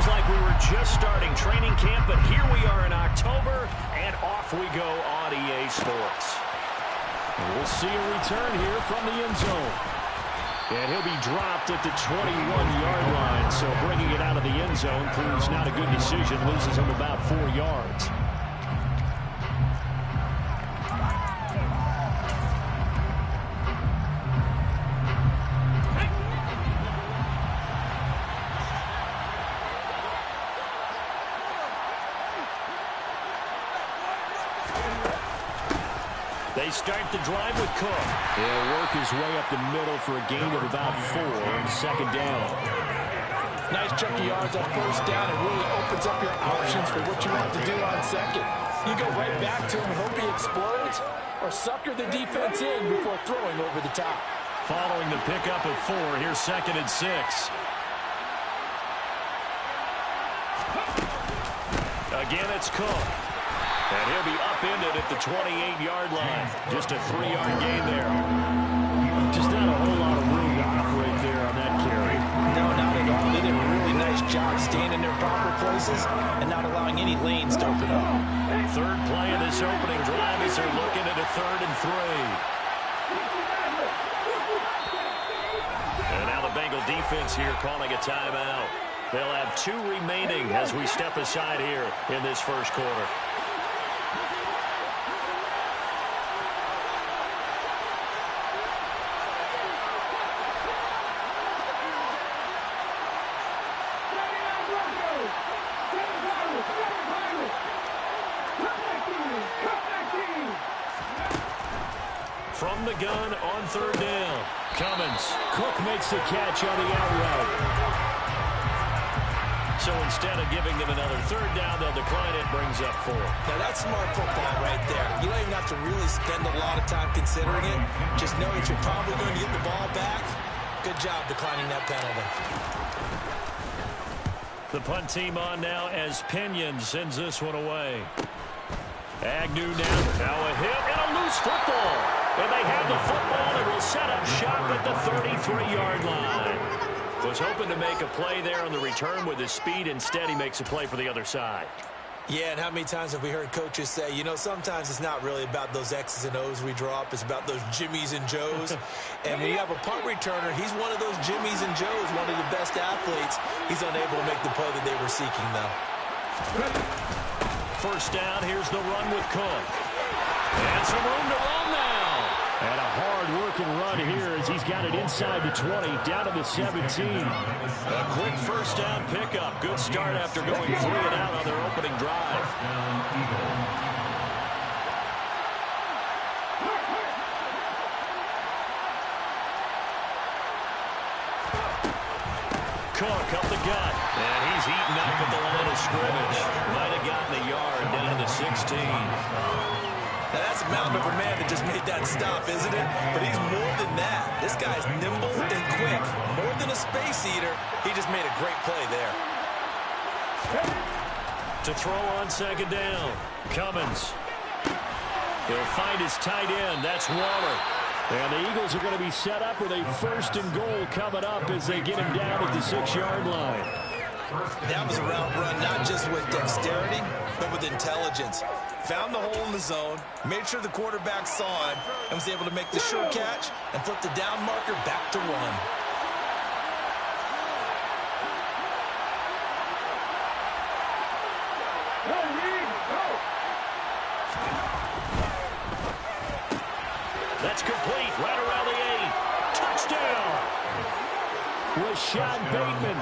Feels like we were just starting training camp, but here we are in October, and off we go on EA Sports. And we'll see a return here from the end zone. And he'll be dropped at the 21-yard line, so bringing it out of the end zone proves not a good decision, loses him about 4 yards. They start the drive with Cook. He'll work his way up the middle for a gain of about 4 on second down. Nice chunk of yards on first down. It really opens up your options for what you want to do on second. You go right back to him and hope he explodes, or sucker the defense in before throwing over the top. Following the pickup of 4, here's 2nd and 6. Again, it's Cook. And he'll be upended at the 28-yard line. Just a 3-yard gain there. Just not a whole lot of room to operate there on that carry. No, not at all. They did a really nice job staying in their proper places and not allowing any lanes to open up. Third play of this opening drive as they're looking at a 3rd and 3. And now the Bengal defense here calling a timeout. They'll have 2 remaining as we step aside here in this first quarter. From the gun on 3rd down. Cummins. Cook makes the catch on the out route. So instead of giving them another 3rd down, they'll decline it, brings up 4. Now that's smart football right there. You don't even have to really spend a lot of time considering it. Just know that you're probably going to get the ball back. Good job declining that penalty. The punt team on now as Pinion sends this one away. Agnew now a hit and a loose football. And they have the football and will set up shop at the 33-yard line. Was hoping to make a play there on the return with his speed. Instead, he makes a play for the other side. Yeah, and how many times have we heard coaches say, you know, sometimes it's not really about those X's and O's we draw up. It's about those Jimmies and Joes. And when you have a punt returner, he's one of those Jimmies and Joes, one of the best athletes. He's unable to make the play that they were seeking, though. First down, here's the run with Cook. And some room to run now. And a hard-working run here as he's got it inside the 20, down to the 17. A quick first down pickup. Good start after going 3 and out on their opening drive. Cook up the gut. And he's eaten up at the line of scrimmage. Might have gotten a yard down to the 16. Now, that's a mountain of a man that just made that stop, isn't it? But he's more than that. This guy's nimble and quick. More than a space eater, he just made a great play there. To throw on 2nd down. Cummins. He'll find his tight end. That's Waller. And the Eagles are going to be set up with a 1st and goal coming up as they get him down at the 6-yard line. That was a route run not just with dexterity, but with intelligence. Found the hole in the zone, made sure the quarterback saw him, and was able to make the sure catch and flip the down marker back to 1. That's complete, right around the 8. Touchdown! Rashad Bateman,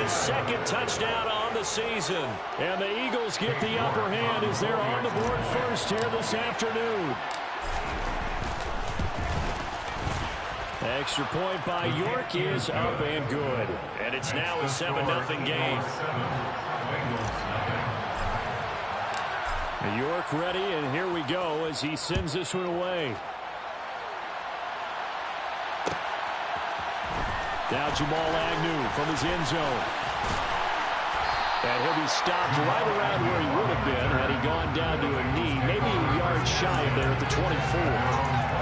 his 2nd touchdown on the season. And the Eagles get the upper hand as they're on the board first here this afternoon. Extra point by York is up and good. And it's now a 7-0 game. York ready, and here we go as he sends this one away. Now Jamal Agnew from his end zone. And he'll be stopped right around where he would have been had he gone down to a knee, maybe a yard shy of there at the 24.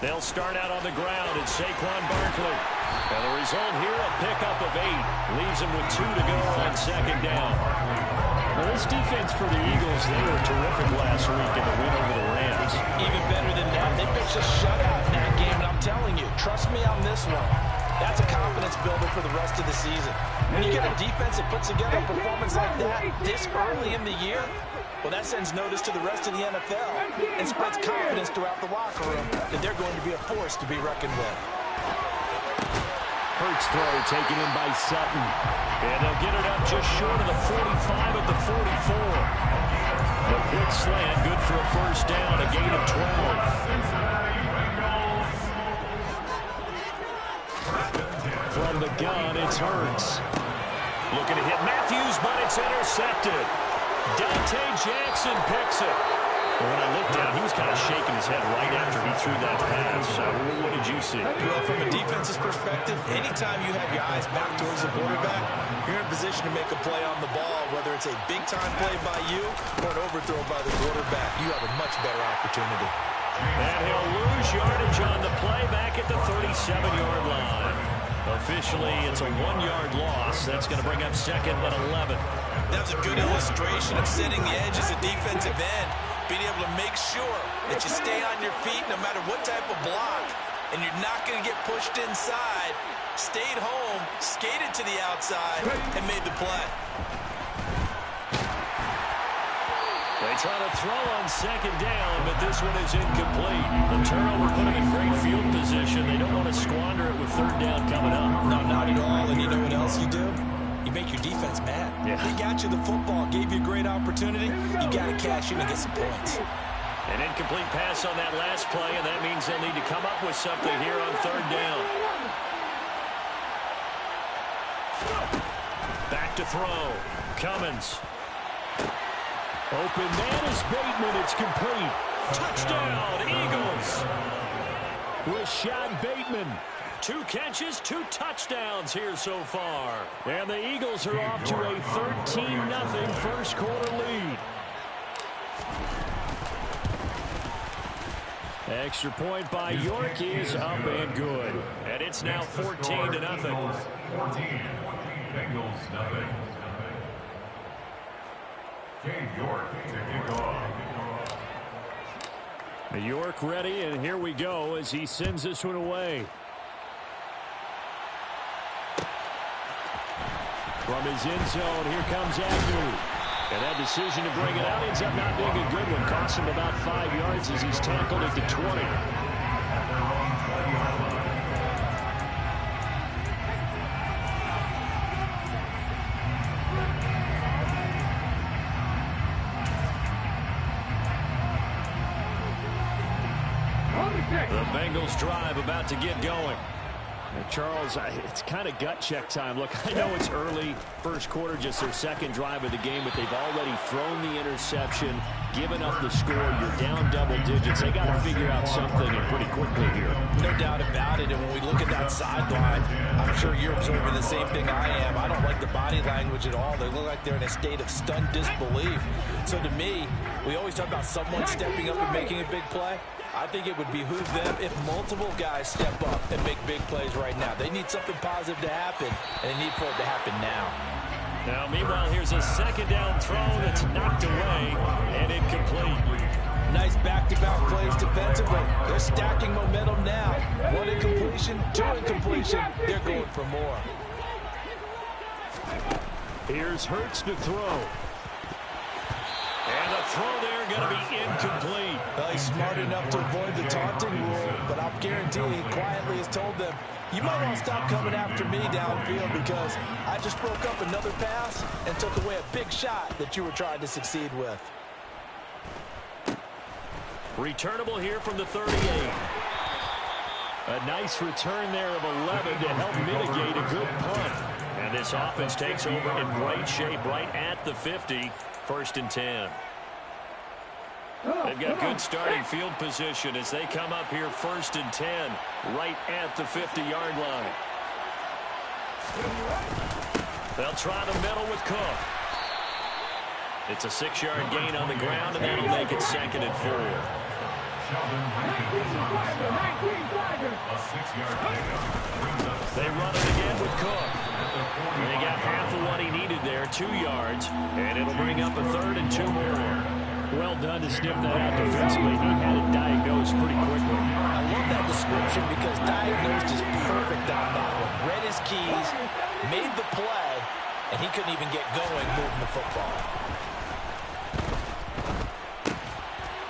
They'll start out on the ground. It's Saquon Barkley. And the result here, a pickup of 8. Leaves him with 2 to go on second down. Well, this defense for the Eagles, they were terrific last week in the win over the Rams. Even better than that, they pitched a shutout in that game, and I'm telling you, trust me on this one. That's a confidence builder for the rest of the season. When you get a defense that puts together a performance like that this early in the year, well, that sends notice to the rest of the NFL and spreads confidence throughout the locker room that they're going to be a force to be reckoned with. Hurts throw taken in by Sutton. And they'll get it up just short of the 45 at the 44. The quick slant, good for a first down, a gain of 12. From the gun, it's Hurts. Looking to hit Matthews, but it's intercepted. Dante Jackson picks it. When I looked down, he was kind of shaking his head right after he threw that pass. What did you see? Well, from a defense's perspective, anytime you have your eyes back towards the quarterback, you're in a position to make a play on the ball, whether it's a big-time play by you or an overthrow by the quarterback. You have a much better opportunity. And he'll lose yardage on the play back at the 37-yard line. Officially, it's a 1-yard loss. That's going to bring up second and 11. That's a good illustration of setting the edge as a defensive end, being able to make sure that you stay on your feet no matter what type of block, and you're not going to get pushed inside. Stayed home, skated to the outside, and made the play. They try to throw on second down, but this one is incomplete. The turnover put them in great field position. They don't want to squander it with third down coming up. No, not at all. And you know what else you do? You make your defense mad. Yeah. They got you the football, gave you a great opportunity. You got to cash in and get some points. An incomplete pass on that last play, and that means they'll need to come up with something here on third down. Back to throw. Cummins. Open man is Bateman. It's complete. Touchdown, Eagles. Rashad Bateman. 2 catches, 2 touchdowns here so far. And the Eagles are off to a 13-0 first quarter lead. Extra point by York is up and good. And it's now 14-0. Bengals 14, Bengals nothing. Cade York to kick off. York ready, and here we go as he sends this one away. From his end zone, here comes Agnew. And that decision to bring it out ends up not being a good one. Cost him about 5 yards as he's tackled at the 20. The Bengals drive about to get going. Charles, it's kind of gut check time. Look, I know it's early, first quarter, just their second drive of the game, but they've already thrown the interception, given up the score. You're down double digits. They got to figure out something and pretty quickly here. No doubt about it. And when we look at that sideline, I'm sure you're observing the same thing I am. I don't like the body language at all. They look like they're in a state of stunned disbelief. So to me, we always talk about someone stepping up and making a big play. I think it would behoove them if multiple guys step up and make big plays right now. They need something positive to happen, and they need for it to happen now. Now, meanwhile, here's a second down throw that's knocked away and incomplete. Nice back-to-back plays defensively. They're stacking momentum now. 1 incompletion, 2 incompletion. They're going for more. Here's Hurts to throw. And the throw there going to be incomplete. Well, he's smart enough to avoid the taunting rule, but I'll guarantee he quietly has told them, you might want to stop coming after me downfield because I just broke up another pass and took away a big shot that you were trying to succeed with. Returnable here from the 38. A nice return there of 11 to help mitigate a good punt. And this offense takes over in great shape right at the 50. First and 10. They've got good starting field position as they come up here first and 10 right at the 50-yard line. They'll try the middle with Cook. It's a 6-yard gain on the ground, and that'll make it second and 4. A 6-yard pickup brings up They run it again with Cook. They got half of what he needed there, 2 yards, and it'll bring up a 3rd and 2 more. Well done to sniff that out defensively. He had it diagnosed pretty quickly. I love that description because diagnosed is perfect on that one. Read his keys, made the play, and he couldn't even get going moving the football.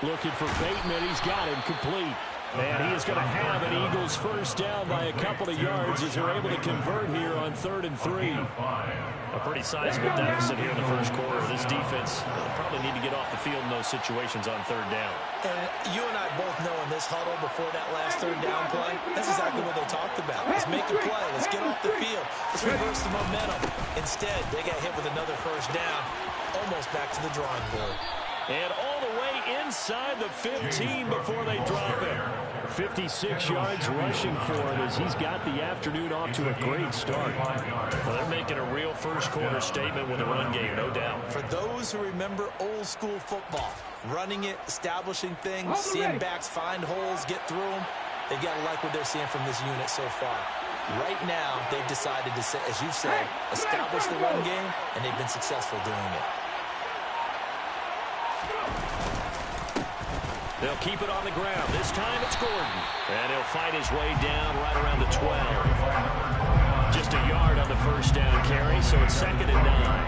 Looking for Bateman. He's got him complete. And he is going to have an Eagles first down by a couple of yards as they're able to convert here on 3rd and 3. A pretty sizable deficit here in the first quarter. This defense probably need to get off the field in those situations on 3rd down. And you and I both know in this huddle before that last 3rd down play, that's exactly what they talked about. Let's make a play. Let's get off the field. Let's reverse the momentum. Instead, they got hit with another first down, almost back to the drawing board. And all the way inside the 15 before they drop it. 56 yards rushing for him as he's got the afternoon off to a great start. Well, they're making a real first quarter statement with a run game, no doubt. For those who remember old school football, running it, establishing things, seeing backs find holes, get through them, they've got to like what they're seeing from this unit so far. Right now, they've decided to, as you've said, establish the run game, and they've been successful doing it. They'll keep it on the ground. This time it's Gordon. And he'll fight his way down right around the 12. Just a yard on the first down carry, so it's 2nd and 9.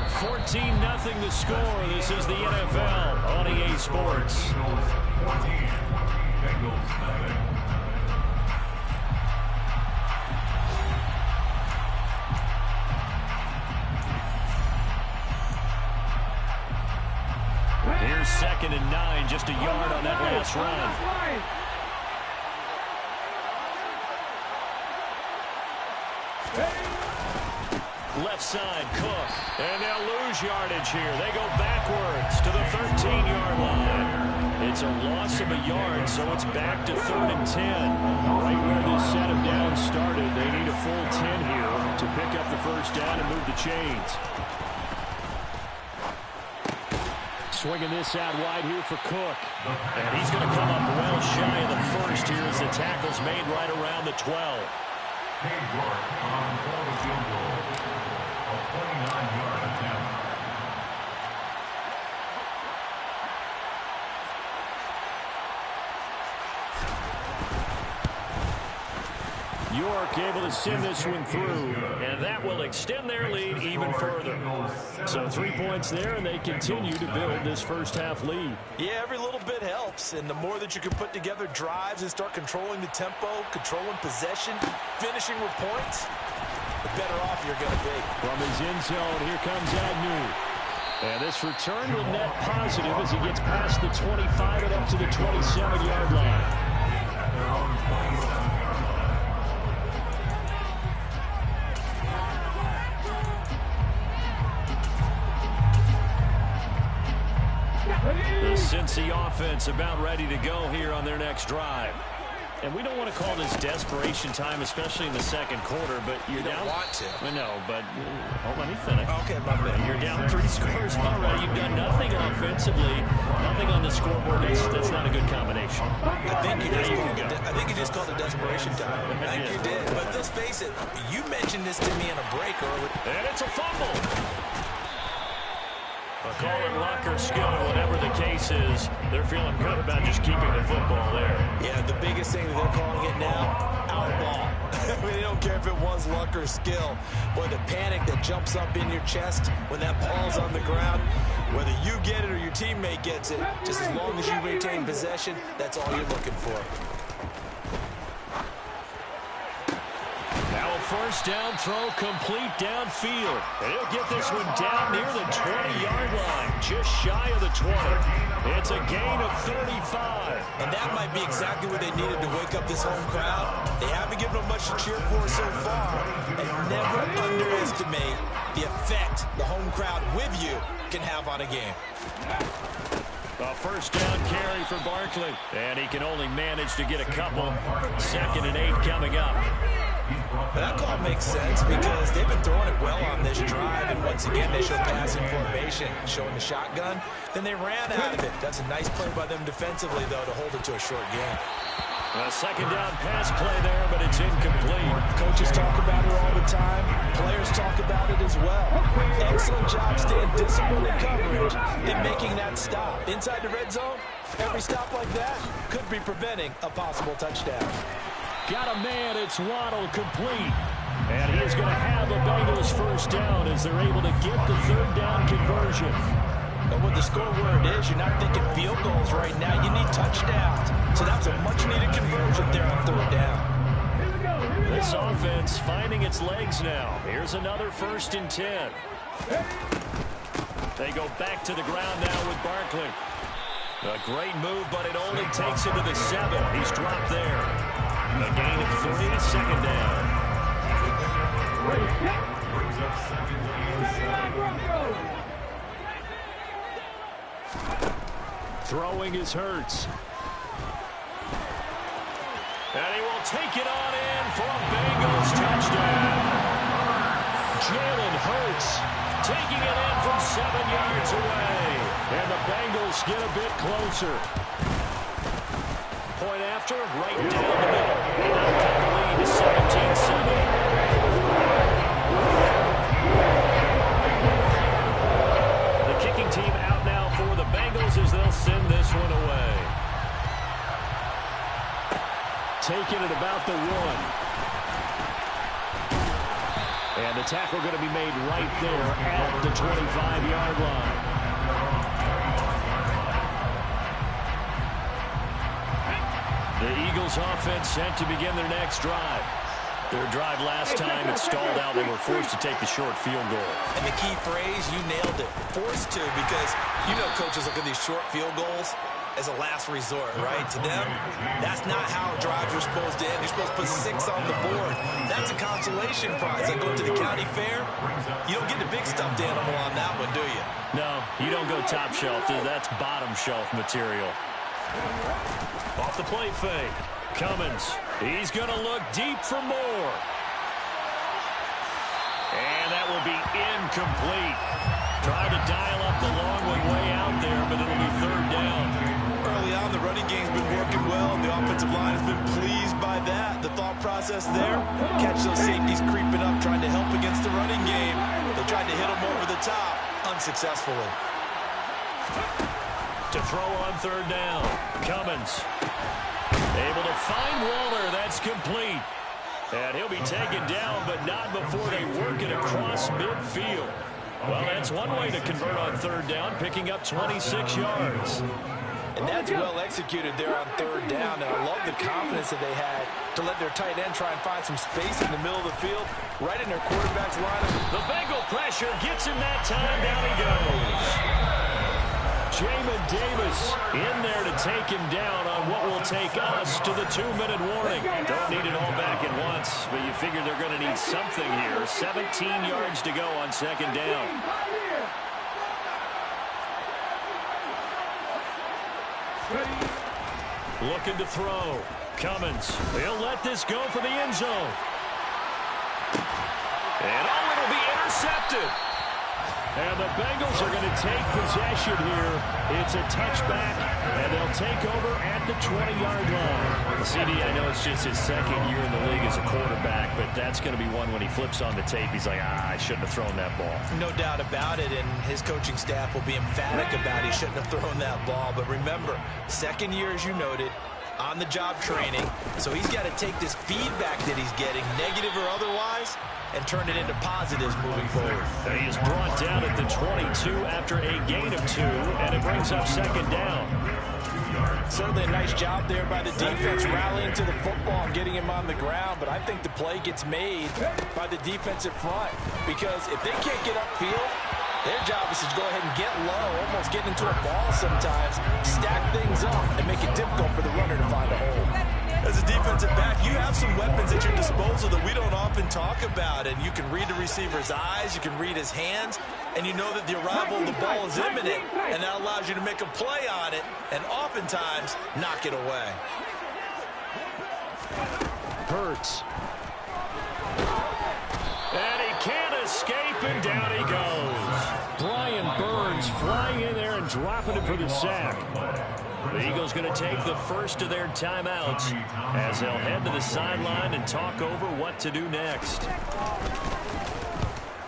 14-0 the score. This is the NFL on EA Sports. 14. Bengals nothing. Here's 2nd and 9, just a yard on that last run. Left side, Cook. And they'll lose yardage here. They go backwards to the 13-yard line. It's a loss of a yard, so it's back to 3rd and 10. Right where this set of downs started, they need a full 10 here to pick up the first down and move the chains. Swinging this out wide here for Cook. And he's going to come up well shy of the first here as the tackle's made right around the 12. Cade York on for the field goal. A 29-yard attempt. York able to send this one through. And that will extend their lead even further. So 3 points there, and they continue to build this first half lead. Yeah, every little bit helps, and the more that you can put together drives and start controlling the tempo, controlling possession, finishing with points, the better off you're going to be. From his end zone, here comes Agnew. And this return will net positive as he gets past the 25 and up to the 27-yard line. The Cincy offense about ready to go here on their next drive. And we don't want to call this desperation time, especially in the second quarter, but you're down. You don't want to. I know, but hold on, let me finish. Okay, my bad. You're down 3 scores already. You've done nothing offensively, nothing on the scoreboard. That's not a good combination. I think you just called it desperation time. I think you did. But let's face it, you mentioned this to me in a break earlier. And it's a fumble. Call it luck or skill, whatever the case is. They're feeling good about just keeping the football there. Yeah, the biggest thing that they're calling it now, outlaw. I mean, they don't care if it was luck or skill. Boy, the panic that jumps up in your chest when that ball's on the ground, whether you get it or your teammate gets it, just as long as you retain possession, that's all you're looking for. Now a first down throw complete downfield. And he'll get this one down near the 20-yard line, just shy of the 20. It's a gain of 35. And that might be exactly what they needed to wake up this home crowd. They haven't given them much to cheer for so far. And never underestimate the effect the home crowd with you can have on a game. A first down carry for Barkley. And he can only manage to get a couple. 2nd and 8 coming up. That call makes sense because they've been throwing it well on this drive. And once again, they show passing formation, showing the shotgun. Then they ran out of it. That's a nice play by them defensively, though, to hold it to a short game. A 2nd down pass play there, but it's incomplete. Coaches talk about it all the time. Players talk about it as well. Excellent job staying disciplined in coverage and making that stop. Inside the red zone, every stop like that could be preventing a possible touchdown. Got a man, it's Waddle, complete. And he is going to have a Bengals first down as they're able to get the 3rd down conversion. But with the score where it is, you're not thinking field goals right now. You need touchdowns. So that's a much-needed conversion there on 3rd down. This offense finding its legs now. Here's another 1st and 10. They go back to the ground now with Barkley. A great move, but it only takes him to the 7. He's dropped there. A gain of 3, 2nd down. Brings up 2nd and 7. Throwing is Hurts. And he will take it on in for a Bengals touchdown. Jalen Hurts taking it in from 7 yards away. And the Bengals get a bit closer. Point after, right down the middle. They now cut the lead to 17-7. The kicking team out now for the Bengals as they'll send this one away. Taking it about the 1. And the tackle going to be made right there at the 25-yard line. The Eagles offense sent to begin their next drive. Their drive last time, it stalled out. They were forced to take the short field goal. And the key phrase, you nailed it. Forced to, because you know coaches look at these short field goals as a last resort, right? To them, that's not how drives are supposed to end. You're supposed to put 6 on the board. That's a consolation prize. Like going to the county fair, you don't get the big stuffed animal on that one, do you? No, you don't go top shelf. That's bottom shelf material. Off the play fake. Cummins. He's going to look deep for more. And that will be incomplete. Trying to dial up the long one way out there, but it'll be 3rd down. Early on, the running game's been working well. The offensive line has been pleased by that. The thought process there, catch those safeties creeping up, trying to help against the running game. They tried to hit them over the top, unsuccessfully. To throw on 3rd down. Cummins. Able to find Waller. That's complete. And he'll be taken down, but not before they work it across midfield. Well, that's one way to convert on 3rd down, picking up 26 yards. And that's well executed there on 3rd down. And I love the confidence that they had to let their tight end try and find some space in the middle of the field, right in their quarterback's lineup. The Bengal pressure gets him that time. Down he goes. Jamin Davis in there to take him down on what will take us to the 2-minute warning. Don't need it all back at once, but you figure they're going to need something here. 17 yards to go on 2nd down. Looking to throw. Cummins. He'll let this go for the end zone. And oh, it'll be intercepted. And the Bengals are going to take possession here. It's a touchback, and they'll take over at the 20-yard line. CD, I know it's just his 2nd year in the league as a quarterback, but that's going to be one when he flips on the tape. He's like, I shouldn't have thrown that ball. No doubt about it, and his coaching staff will be emphatic about he shouldn't have thrown that ball. But remember, 2nd year, as you noted, on-the-job training. So he's got to take this feedback that he's getting, negative or otherwise, and turn it into positives moving forward. He is brought down at the 22 after a gain of 2, and it brings up 2nd down. Certainly a nice job there by the defense rallying to the football and getting him on the ground, but I think the play gets made by the defensive front, because if they can't get upfield, their job is to go ahead and get low, almost get into a ball sometimes, stack things up, and make it difficult for the runner to find a hole. As a defensive defensive back, you have some weapons at your disposal that we don't often talk about. And you can read the receiver's eyes, you can read his hands, and you know that the arrival of the ball is imminent, and that allows you to make a play on it and oftentimes knock it away. Hurts. And he can't escape, and down he goes. Brian Burns flying in there and dropping it for the sack. The Eagles going to take the first of their timeouts as they'll head to the sideline and talk over what to do next.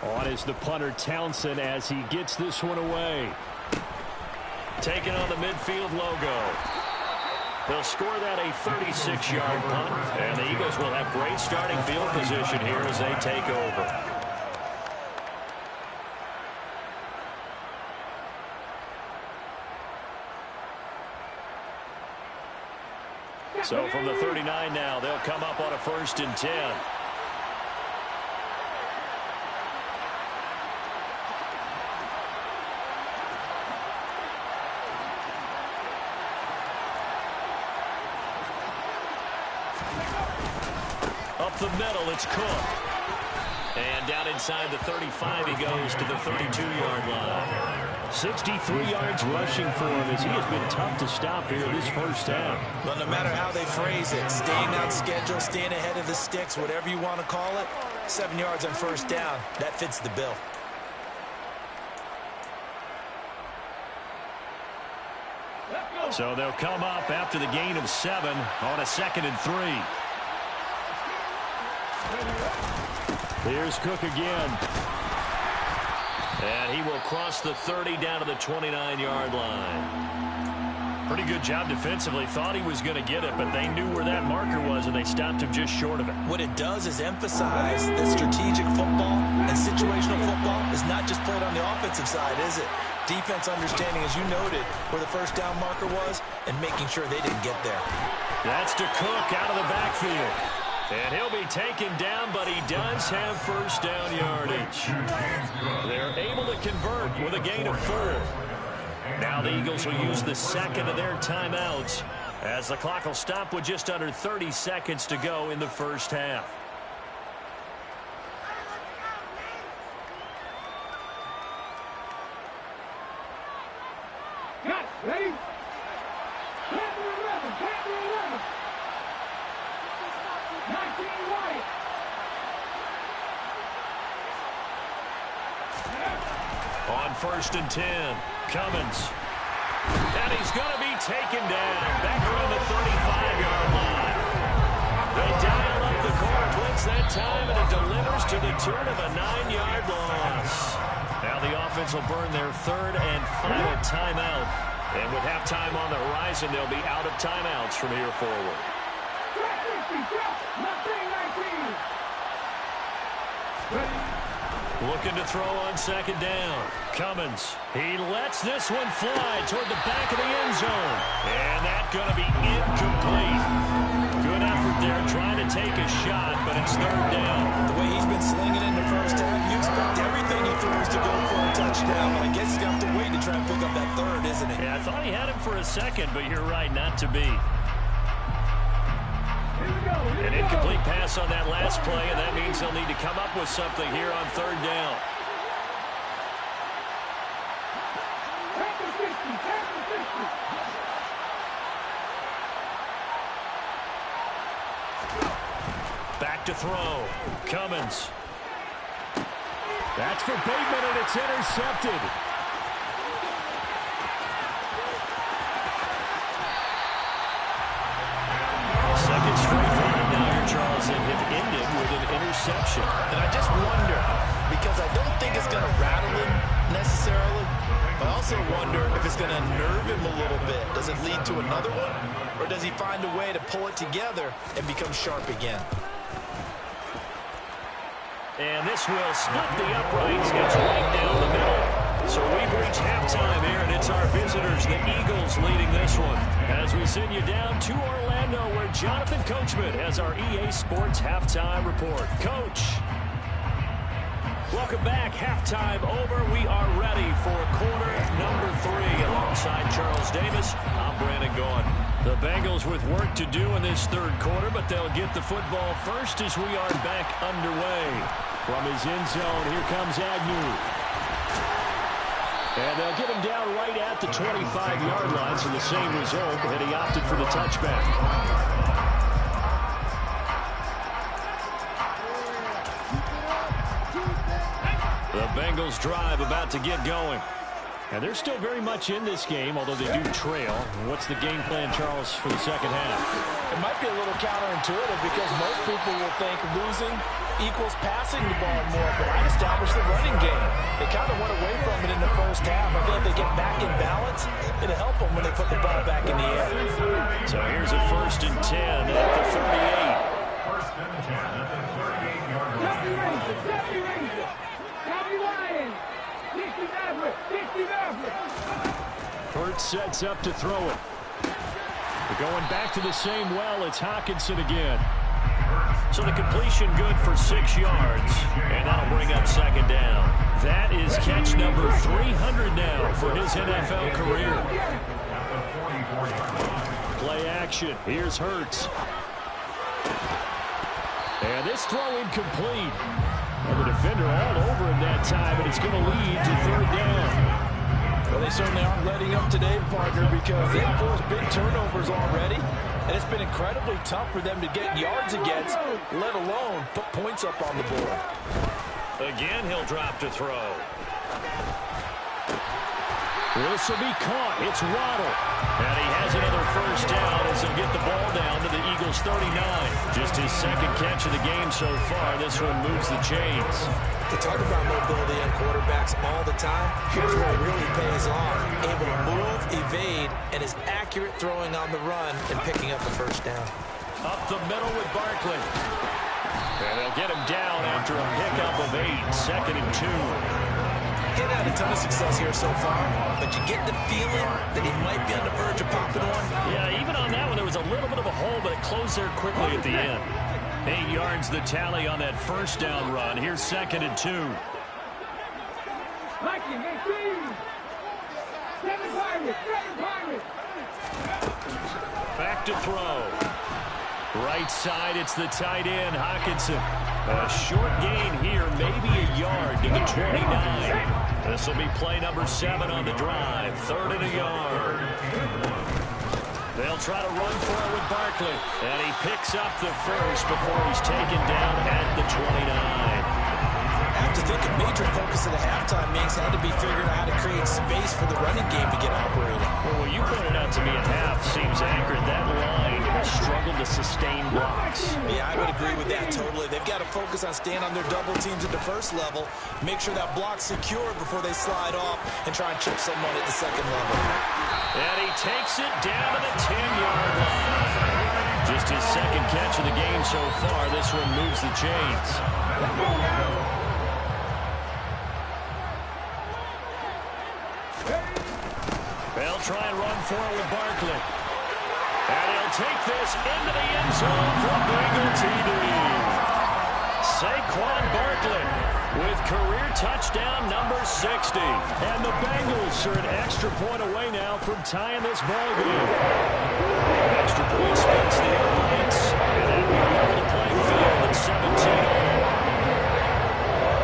On is the punter Townsend as he gets this one away. Taking on the midfield logo. They'll score that a 36-yard punt, and the Eagles will have great starting field position here as they take over. So from the 39 now, they'll come up on a 1st and 10. Up the middle, it's Cook. And down inside the 35, he goes to the 32-yard line. 63 yards rushing for him as he has been tough to stop here this first half. Well, no matter how they phrase it, staying on schedule, staying ahead of the sticks, whatever you want to call it, 7 yards on 1st down, that fits the bill. So they'll come up after the gain of 7 on a 2nd and 3. Here's Cook again. And he will cross the 30 down to the 29-yard line. Pretty good job defensively. Thought he was going to get it, but they knew where that marker was, and they stopped him just short of it. What it does is emphasize that strategic football and situational football is not just played on the offensive side, is it? Defense understanding, as you noted, where the 1st down marker was and making sure they didn't get there. That's to Cook out of the backfield. And he'll be taken down, but he does have 1st down yardage. They're able to convert with a gain of 4. Now the Eagles will use the 2nd of their timeouts as the clock will stop with just under 30 seconds to go in the first half. Ready? On 1st and 10, Cummins. And he's going to be taken down back around the 35-yard line. They dial up the corner blitz that time, and it delivers to the tune of a 9-yard loss. Now the offense will burn their 3rd and final timeout. And with halftime on the horizon, they'll be out of timeouts from here forward. Looking to throw on 2nd down. Cummins. He lets this one fly toward the back of the end zone. And that's going to be incomplete. Good effort there trying to take a shot, but it's 3rd down. The way he's been slinging in the first half, you expect everything he throws to go for a touchdown, but I guess he's going to have to wait to try and pick up that 3rd, isn't he? Yeah, I thought he had him for a second, but you're right, not to be. An incomplete pass on that last play, and that means they'll need to come up with something here on 3rd down. Back to throw. Cummins. That's for Bateman, and it's intercepted. Second straight drive now here, Charles, and have ended with an interception. And I just wonder, because I don't think it's going to rattle him necessarily, but I also wonder if it's going to nerve him a little bit. Does it lead to another one, or does he find a way to pull it together and become sharp again? And this will split the uprights. Gets right down the middle. So we've reached halftime here, and it's our visitors, the Eagles, leading this one. As we send you down to Orlando, where Jonathan Coachman has our EA Sports Halftime Report. Coach. Welcome back. Halftime over. We are ready for quarter number 3. Alongside Charles Davis, I'm Brandon Gaughan. The Bengals with work to do in this third quarter, but they'll get the football first as we are back underway. From his end zone, here comes Agnew. And they'll get him down right at the 25-yard line, so the same result, but he opted for the touchback. The Bengals drive about to get going. And they're still very much in this game, although they do trail. What's the game plan, Charles, for the second half? It might be a little counterintuitive because most people will think losing equals passing the ball more, but I'd establish the running game. They kind of went away from it in the first half. I think if they get back in balance, it'll help them when they put the ball back in the air. So here's a 1st and 10 at the 38. 1st and 10 at the 38-yard line. Hurts sets up to throw it. We're going back to the same well. It's Hockenson again. So the completion good for 6 yards, and that'll bring up 2nd down. That is catch number 300 now for his NFL career. Play action. Here's Hurts. And this throw incomplete. And the defender all over him that time, but it's going to lead to 3rd down. Well, they certainly aren't letting up today, partner, because they've forced big turnovers already, and it's been incredibly tough for them to get yards against, let alone put points up on the board. Again, he'll drop to throw. This will be caught. It's Waddle. And he has another 1st down as he'll get the ball down to the Eagles' 39. Just his 2nd catch of the game so far. This one moves the chains. We talk about mobility on quarterbacks all the time. Here's where it really pays off. Able to move, evade, and is accurate throwing on the run and picking up the 1st down. Up the middle with Barkley. And they'll get him down after a pickup of 8. 2nd and 2. He's had a ton of success here so far, but you get the feeling that he might be on the verge of popping one. Yeah, even on that one, there was a little bit of a hole, but it closed there quickly at the end. 8 yards the tally on that 1st down run. Here's 2nd and 2. Back to throw. Right side, it's the tight end, Hockenson. A short gain here, maybe a yard to the 29. This will be play number 7 on the drive. 3rd and a yard. They'll try to run for it with Barkley. And he picks up the 1st before he's taken down at the 29. I have to think a major focus of the halftime meetings had to be figuring out how to create space for the running game to get operating. Well, what you pointed out to me at half seems accurate. That line has struggled to sustain blocks. Yeah, I would agree with that totally. They've got to focus on staying on their double teams at the 1st level, make sure that block's secure before they slide off and try and chip someone at the 2nd level. And he takes it down to the 10-yard line. Just his 2nd catch of the game so far. This one moves the chains. They'll try and run for it with Barkley. And he'll take this into the end zone for Bengal TD. Saquon Barkley with career touchdown number 60. And the Bengals are an extra point away now from tying this ball game. Extra point splits the opponents. And then we level the playing field at 17-all.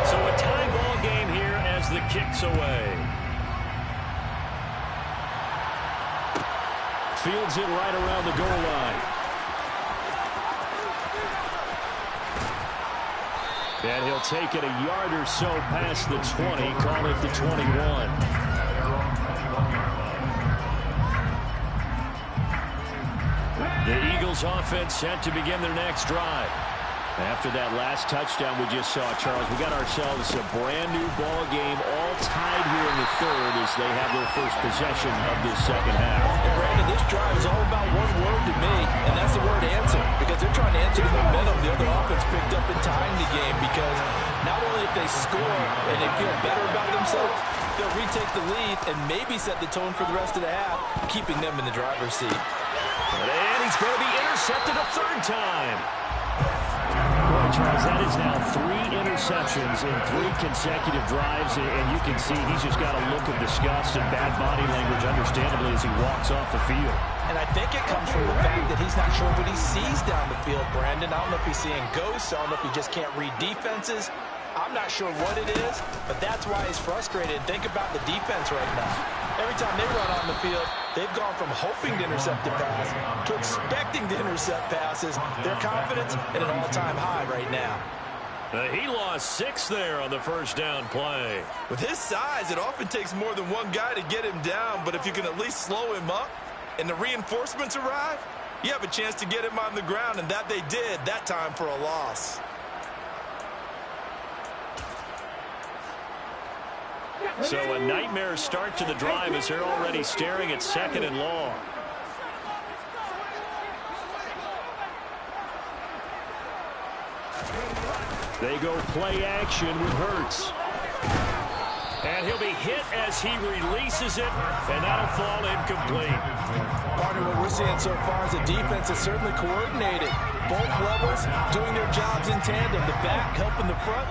So a tie ball game here as the kick's away. Fields it right around the goal line. And he'll take it a yard or so past the 20, call it the 21. The Eagles offense set to begin their next drive. After that last touchdown we just saw, Charles, we got ourselves a brand new ball game, all tied here in the 3rd as they have their first possession of this 2nd half. And Brandon, this drive is all about one word to me, and that's the word answer, because they're trying to answer the momentum the other offense picked up in tying the game, because not only if they score and they feel better about themselves, they'll retake the lead and maybe set the tone for the rest of the half, keeping them in the driver's seat. And he's going to be intercepted a 3rd time. Charles, that is now 3 interceptions in 3 consecutive drives, and you can see he's just got a look of disgust and bad body language, understandably, as he walks off the field. And I think it comes from the fact that he's not sure what he sees down the field, Brandon. I don't know if he's seeing ghosts. I don't know if he just can't read defenses. I'm not sure what it is, but that's why he's frustrated. Think about the defense right now. Every time they run on the field, they've gone from hoping to intercept a pass to expecting to intercept passes. Their confidence at an all-time high right now. He lost 6 there on the first down play. With his size, it often takes more than one guy to get him down, but if you can at least slow him up and the reinforcements arrive, you have a chance to get him on the ground, and that they did that time for a loss. So a nightmare start to the drive as they're already staring at 2nd and long. They go play action with Hurts. And he'll be hit as he releases it, and that'll fall incomplete. Partner, what we're seeing so far is the defense is certainly coordinated. Both levels doing their jobs in tandem. The back helping the front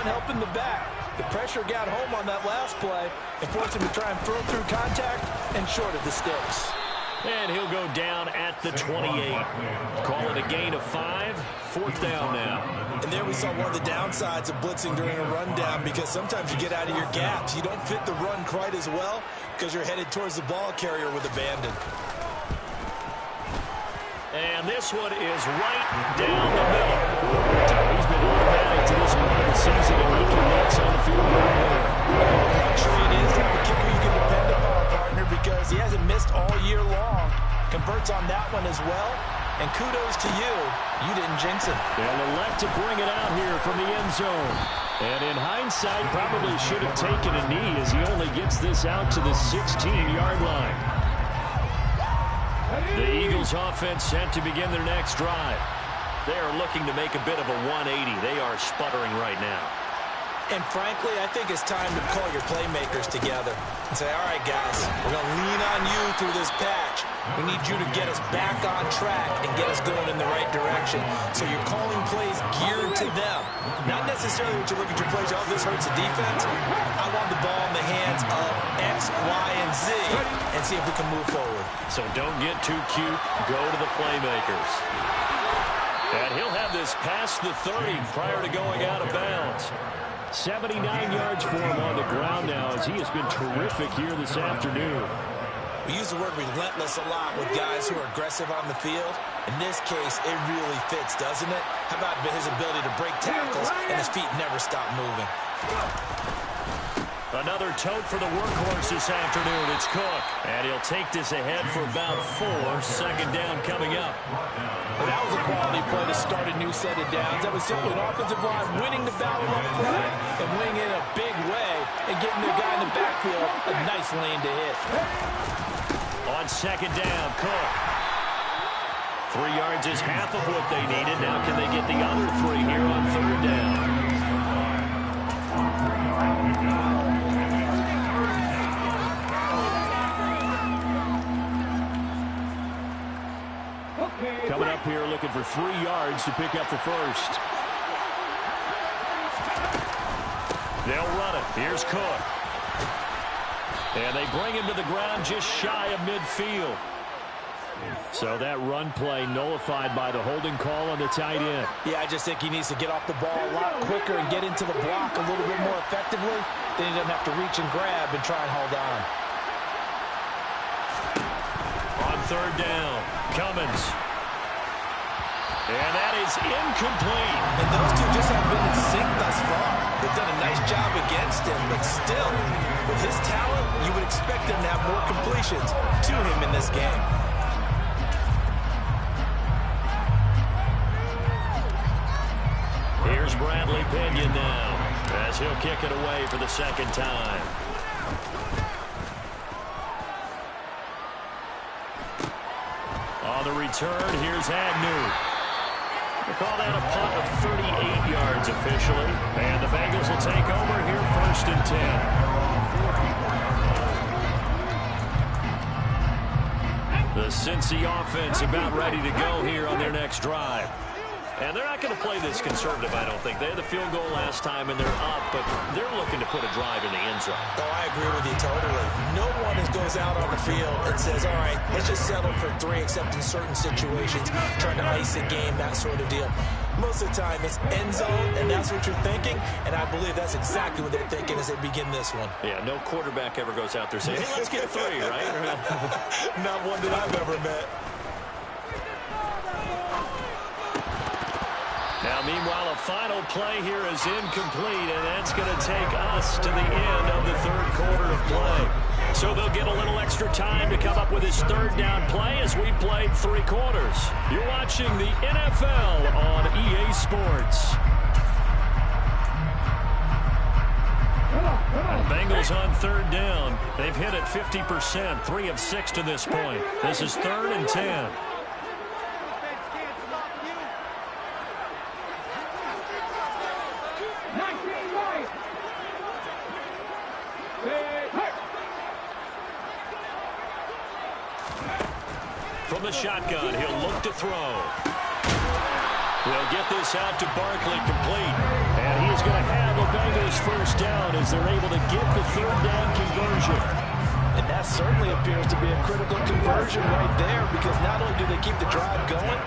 helping the back. The pressure got home on that last play and forced him to try and throw through contact and short of the sticks. And he'll go down at the 28. Call it a gain of 5. 4th down now. And there we saw one of the downsides of blitzing during a rundown, because sometimes you get out of your gaps. You don't fit the run quite as well because you're headed towards the ball carrier with abandon. And this one is right down the middle. He's been automatic to this point of the season, and he connects on the field right there. Luxury it is to have a kicker you can depend upon, partner, because he hasn't missed all year long. Converts on that one as well. And kudos to you. You didn't jinx it. They'll elect to bring it out here from the end zone. And in hindsight, probably should have taken a knee as he only gets this out to the 16-yard line. The Eagles offense set to begin their next drive. They are looking to make a bit of a 180. They are sputtering right now. And frankly, I think it's time to call your playmakers together and say, all right, guys, we're going to lean on you through this patch. We need you to get us back on track and get us going in the right direction. So you're calling plays geared to them. Not necessarily what you look at your plays, oh, this hurts the defense. I want the ball in the hands of X, Y, and Z and see if we can move forward. So don't get too cute. Go to the playmakers. And he'll have this past the 30 prior to going out of bounds. 79 yards for him on the ground now, as he has been terrific here this afternoon. We use the word relentless a lot with guys who are aggressive on the field. In this case, it really fits, doesn't it? How about his ability to break tackles and his feet never stop moving? Another tote for the workhorse this afternoon. It's Cook. And he'll take this ahead for about 4. 2nd down coming up. Well, that was a quality play to start a new set of downs. That was simply an offensive line winning the battle up front and winning in a big way and getting their guy in the backfield a nice lane to hit. On 2nd down, Cook. 3 yards is half of what they needed. Now can they get the other 3 here on 3rd down? Coming up here looking for 3 yards to pick up the first. They'll run it. Here's Cook. And they bring him to the ground just shy of midfield. So that run play nullified by the holding call on the tight end. Yeah, I just think he needs to get off the ball a lot quicker and get into the block a little bit more effectively. Then he doesn't have to reach and grab and try and hold on. On 3rd down, Cummins. And that is incomplete. And those two just haven't been in sync thus far. They've done a nice job against him, but still, with his talent, you would expect him to have more completions to him in this game. Here's Bradley Pinion now, as he'll kick it away for the 2nd time. On the return, here's Agnew. They call that a punt of 38 yards officially. And the Bengals will take over here 1st and 10. The Cincy offense about ready to go here on their next drive. And they're not going to play this conservative, I don't think. They had the field goal last time, and they're up, but they're looking to put a drive in the end zone. Oh, I agree with you totally. No one goes out on the field and says, all right, let's just settle for 3, except in certain situations, trying to ice a game, that sort of deal. Most of the time, it's end zone, and that's what you're thinking, and I believe that's exactly what they're thinking as they begin this one. Yeah, no quarterback ever goes out there saying, hey, let's get 3, right? Not one that I've ever met. Now, meanwhile, a final play here is incomplete, and that's going to take us to the end of the third quarter of play. So they'll get a little extra time to come up with his third down play as we've played 3 quarters. You're watching the NFL on EA Sports. Bengals on third down. They've hit it 50%, 3 of 6 to this point. This is 3rd and 10. From the shotgun, he'll look to throw. They'll get this out to Barkley, complete. And he's going to have a Bengals first down as they're able to get the third down conversion. And that certainly appears to be a critical conversion right there, because not only do they keep the drive going,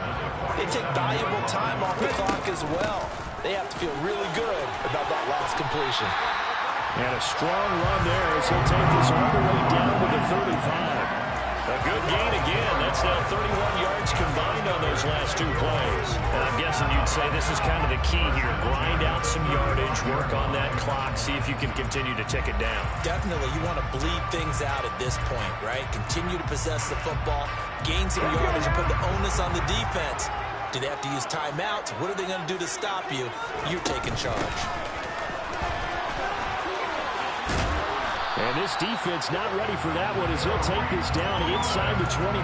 they take valuable time off the clock as well. They have to feel really good about that last completion. And a strong run there as he'll take this all the way down to the 35. A good gain again. That's now 31 yards combined on those last 2 plays. And I'm guessing you'd say this is kind of the key here. Grind out some yardage, work on that clock, see if you can continue to tick it down. Definitely, you want to bleed things out at this point, right? Continue to possess the football, gain some yardage, and put the onus on the defense. Do they have to use timeouts? What are they going to do to stop you? You're taking charge. And this defense not ready for that one as he'll take this down inside the 25.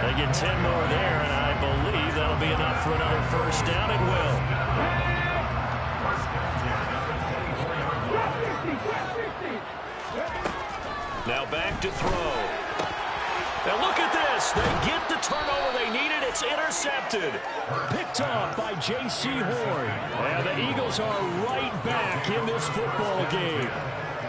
They get 10 more there, and I believe that'll be enough for another first down. It will. Now back to throw. Now look at this. They get the turnover they needed. It's intercepted. Picked off by J.C. Horn. And the Eagles are right back in this football game.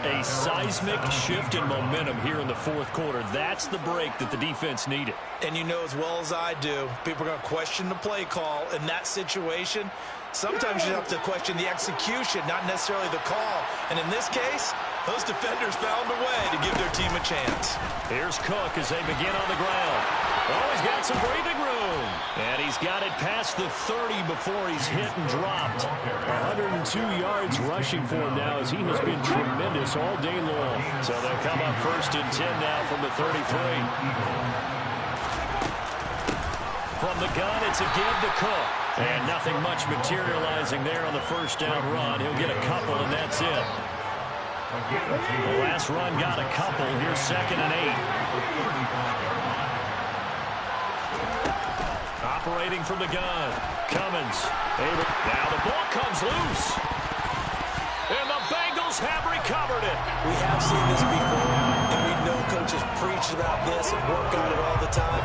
A seismic shift in momentum here in the fourth quarter. That's the break that the defense needed. And you know as well as I do, people are going to question the play call in that situation. Sometimes you have to question the execution, not necessarily the call. And in this case, those defenders found a way to give their team a chance. Here's Cook as they begin on the ground. Oh, he's got some breathing room. And he's got it past the 30 before he's hit and dropped. 102 yards rushing for him now as he has been tremendous all day long. So they'll come up 1st and 10 now from the 33. From the gun, it's a give to Cook. And nothing much materializing there on the first down run. He'll get a couple, and that's it. The last run got a couple. Here's 2nd and 8. Operating from the gun. Cummins. Now the ball comes loose. And the Bengals have recovered it. We have seen this before, and we know coaches preach about this and work on it all the time.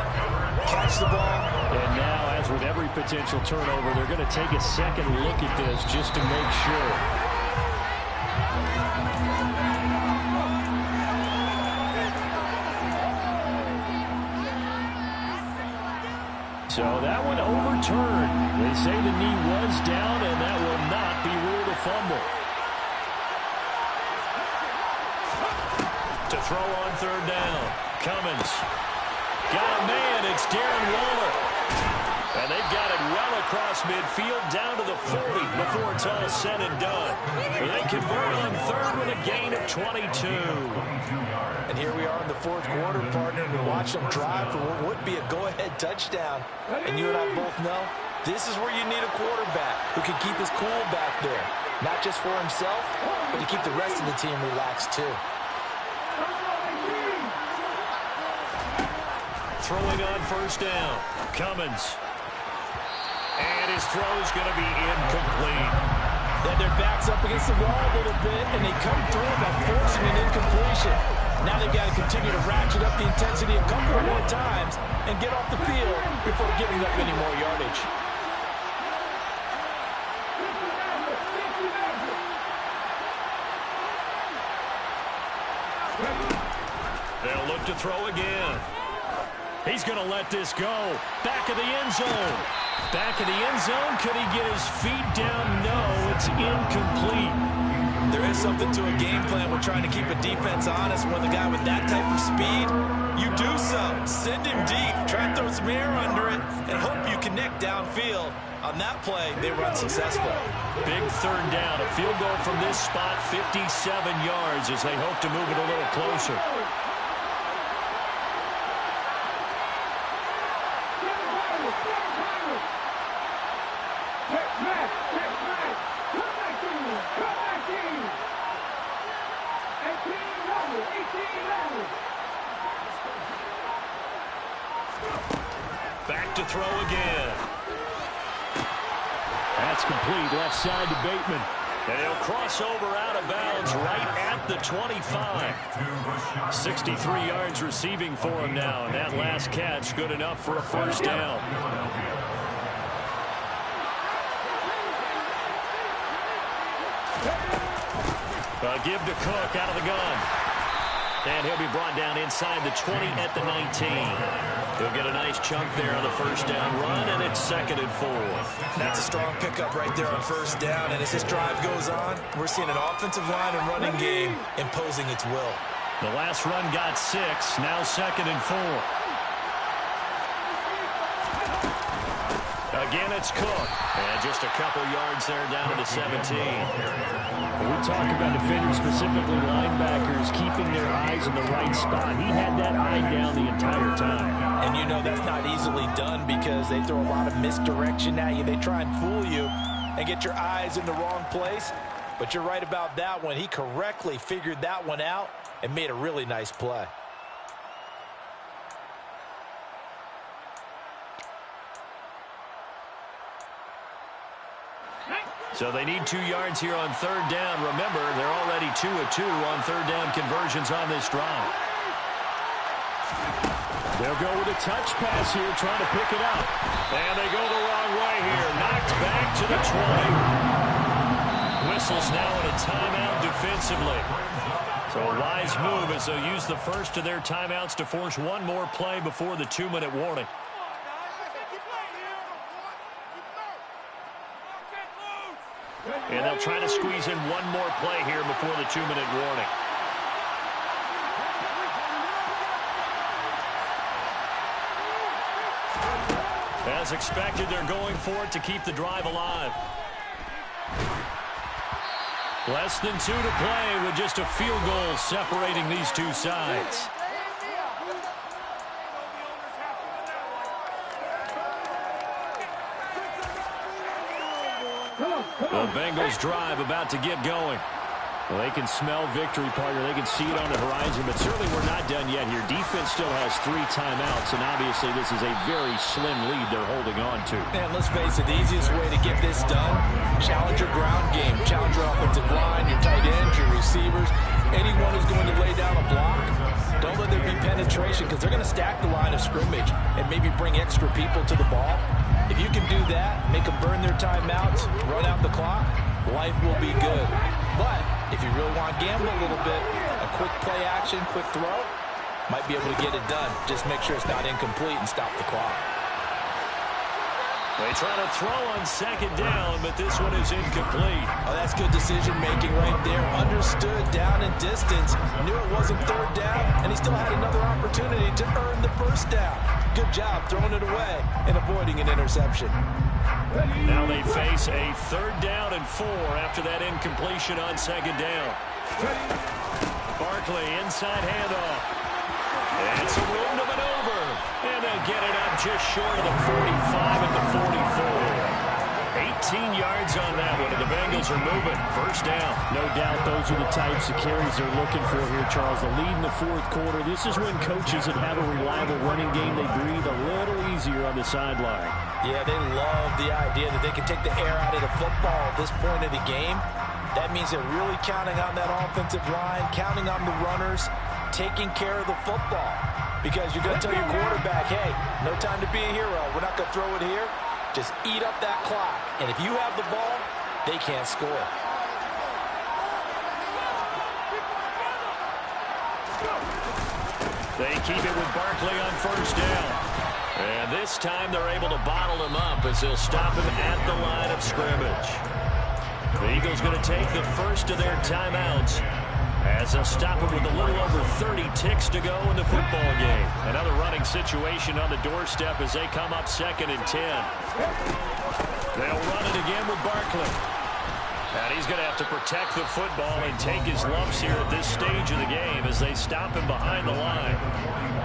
Catch the ball. And now, as with every potential turnover, they're going to take a second look at this just to make sure. So that one overturned. They say the knee was down, and that will not be ruled a fumble. To throw on 3rd down. Cummins. Got a man. It's Darren Waller. And they've got it well across midfield down to the 40 before it's all said and done. They convert on 3rd with a gain of 22. And here we are in the 4th quarter, partner. We watch them drive for what would be a go-ahead touchdown. And you and I both know this is where you need a quarterback who can keep his cool back there. Not just for himself, but to keep the rest of the team relaxed too. Throwing on 1st down. Cummins. And his throw's going to be incomplete. Then their back's up against the wall a little bit, and they come through by forcing an incompletion. Now they've got to continue to ratchet up the intensity a couple more times and get off the field before giving up any more yardage. throw again. He's going to let this go. Back of the end zone. Back of the end zone. Could he get his feet down? No, it's incomplete. There is something to a game plan with trying to keep a defense honest when the guy with that type of speed, you do so. Send him deep. Try and throw some air under it and hope you connect downfield. On that play, they run successful. Big third down. A field goal from this spot, 57 yards as they hope to move it a little closer. Back to throw again. That's complete, left side to Bateman. And he'll cross over out of bounds right at the 25. 63 yards receiving for him now. And that last catch good enough for a first down. Give to Cook out of the gun. And he'll be brought down inside the 20 at the 19. He'll get a nice chunk there on the first down run, and it's 2nd and 4. That's a strong pickup right there on first down. And as this drive goes on, we're seeing an offensive line and running game imposing its will. The last run got 6, now 2nd and 4. Again, it's Cook. And just a couple yards there down to the 17. When we talk about defenders, specifically linebackers, keeping their eyes in the right spot. He had that eye down the entire time. And you know that's not easily done because they throw a lot of misdirection at you. They try and fool you and get your eyes in the wrong place. But you're right about that one. He correctly figured that one out and made a really nice play. So they need 2 yards here on third down. Remember, they're already 2 of 2 on third down conversions on this drive. They'll go with a touch pass here, trying to pick it up. And they go the wrong way here. Knocked back to the 20. Whistles now in a timeout defensively. So a wise move as they'll use the first of their timeouts to force one more play before the 2-minute warning. And they'll try to squeeze in one more play here before the 2-minute warning. As expected, they're going for it to keep the drive alive. Less than 2 to play with just a field goal separating these two sides. The Bengals drive about to get going. Well, they can smell victory, partner. They can see it on the horizon, but certainly we're not done yet here. Defense still has 3 timeouts, and obviously this is a very slim lead they're holding on to. And let's face it, the easiest way to get this done, challenge your ground game. Challenge your offensive line, your tight ends, your receivers, anyone who's going to lay down a block. Don't let there be penetration because they're going to stack the line of scrimmage and maybe bring extra people to the ball. If you can do that, make them burn their timeouts, run out the clock, life will be good. But if you really want to gamble a little bit, a quick play action, quick throw, might be able to get it done. Just make sure it's not incomplete and stop the clock. They try to throw on second down, but this one is incomplete. Oh, that's good decision-making right there. Understood down and distance. Knew it wasn't third down, and he still had another opportunity to earn the first down. Good job throwing it away and avoiding an interception. Now they face a 3rd down and 4 after that incompletion on second down. Barkley inside handoff. And some room to maneuver. And they'll get it up just short of the 45 at the 44. 18 yards on that one, and the Bengals are moving. First down. No doubt those are the types of carries they're looking for here, Charles. The lead in the 4th quarter. This is when coaches that have a reliable running game, they breathe a little easier on the sideline. Yeah, they love the idea that they can take the air out of the football at this point of the game. That means they're really counting on that offensive line, counting on the runners, taking care of the football. Because you're going to tell your quarterback, hey, no time to be a hero. We're not going to throw it here. Just eat up that clock. And if you have the ball, they can't score. They keep it with Barkley on first down. And this time they're able to bottle him up as they'll stop him at the line of scrimmage. The Eagles going to take the first of their timeouts as they'll stop him with a little over 30 ticks to go in the football game. Another running situation on the doorstep as they come up 2nd and 10. They'll run it again with Barkley. And he's going to have to protect the football and take his lumps here at this stage of the game as they stop him behind the line.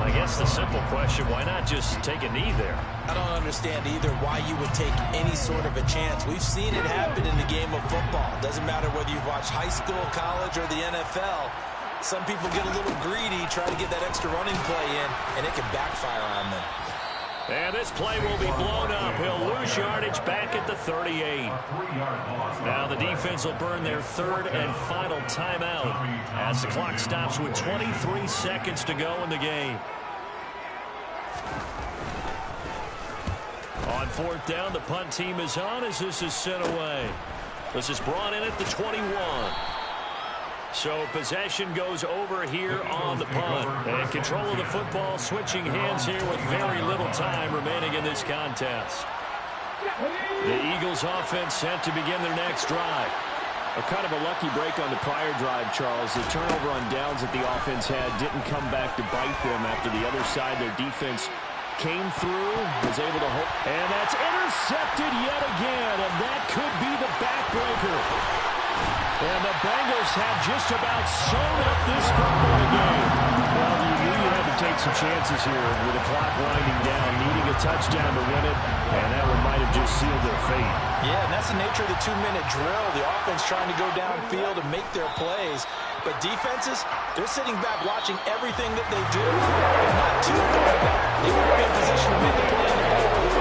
I guess the simple question, why not just take a knee there? I don't understand either why you would take any sort of a chance. We've seen it happen in the game of football. Doesn't matter whether you've watched high school, college, or the NFL. Some people get a little greedy, try to get that extra running play in, and it can backfire on them. And this play will be blown up. He'll lose yardage back at the 38. Now the defense will burn their 3rd and final timeout as the clock stops with 23 seconds to go in the game. On 4th down, the punt team is on as this is sent away. This is brought in at the 21. So possession goes over here on the punt. And control of the football switching hands here with very little time remaining in this contest. The Eagles offense set to begin their next drive. A kind of a lucky break on the prior drive, Charles. The turnover on downs that the offense had didn't come back to bite them after the other side. Their defense came through, was able to hold. And that's intercepted yet again. And that could be the backbreaker. And the Bengals have just about sewn up this football game. Well, you knew you had to take some chances here with the clock winding down, needing a touchdown to win it, and that one might have just sealed their fate. Yeah, and that's the nature of the 2-minute drill. The offense trying to go downfield and make their plays. But defenses, they're sitting back watching everything that they do. If not too far back, they won't be in position to make a play in the ball.